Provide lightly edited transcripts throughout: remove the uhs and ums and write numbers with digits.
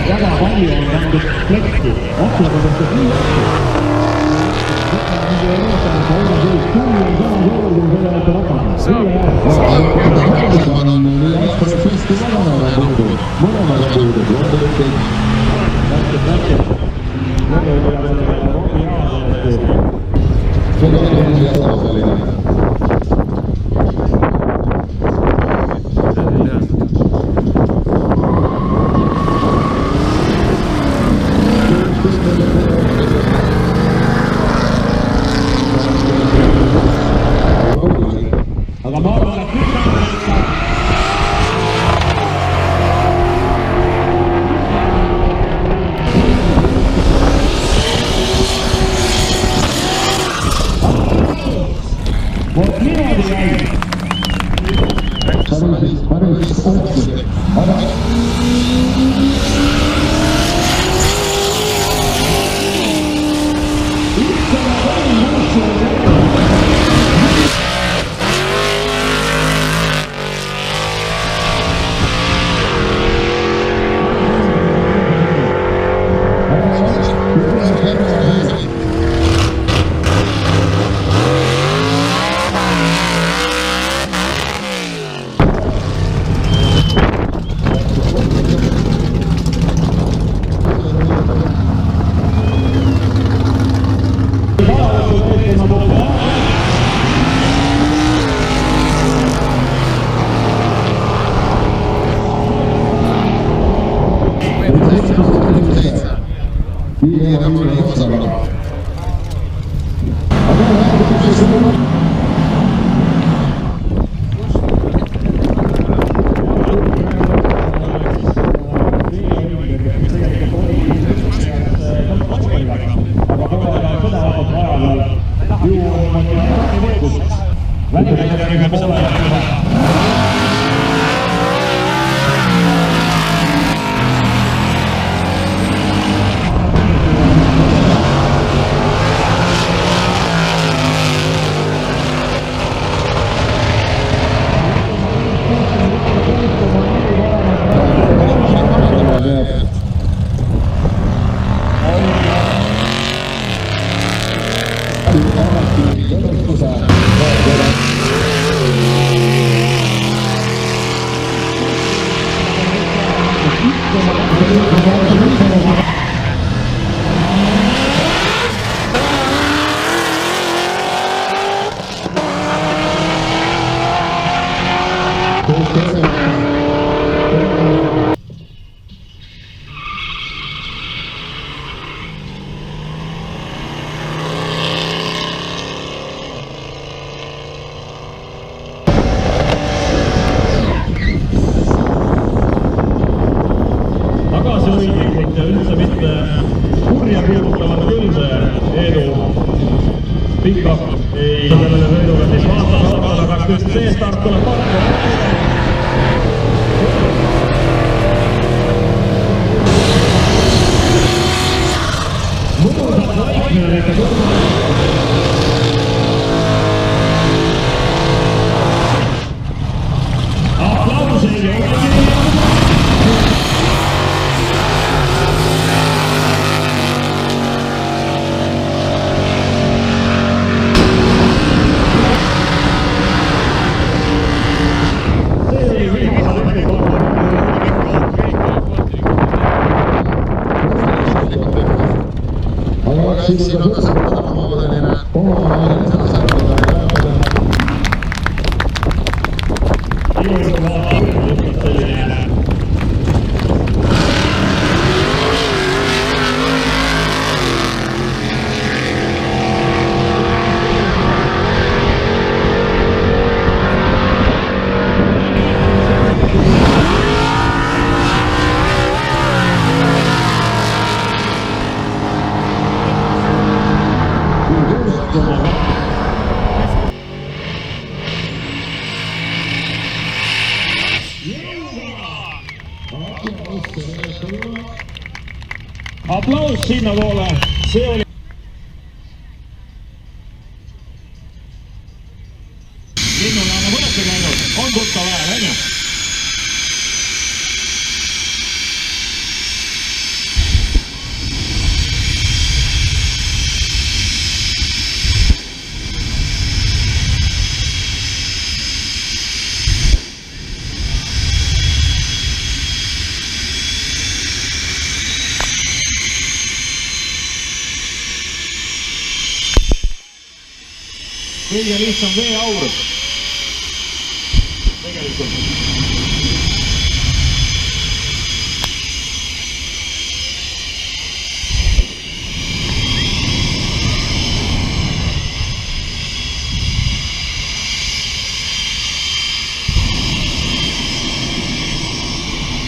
väga palju on pandud plekki, aknaga võttes liiku. Aga ma arvan, et nüüd vot niimoodi jäi. Päris ohtlik. tagasihoidlikult ja üldse mitte kurja kuulutavad küll see Eedu pikab ei sellele sõiduga, siis vaatab aga kas just see start tuleb parku. Mõnusad vaikne aplausi ei ole. Siin on ka see omamoodeline aplaus sinnapoole, see oli linnule annab õlete käinud, on tuttav hääl, on ju? kõige lihtsam veeaur. Tegelikult.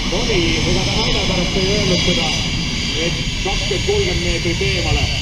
Toni, ega ta naine pärast ei öelnud seda, et 20-30 meetrit eemale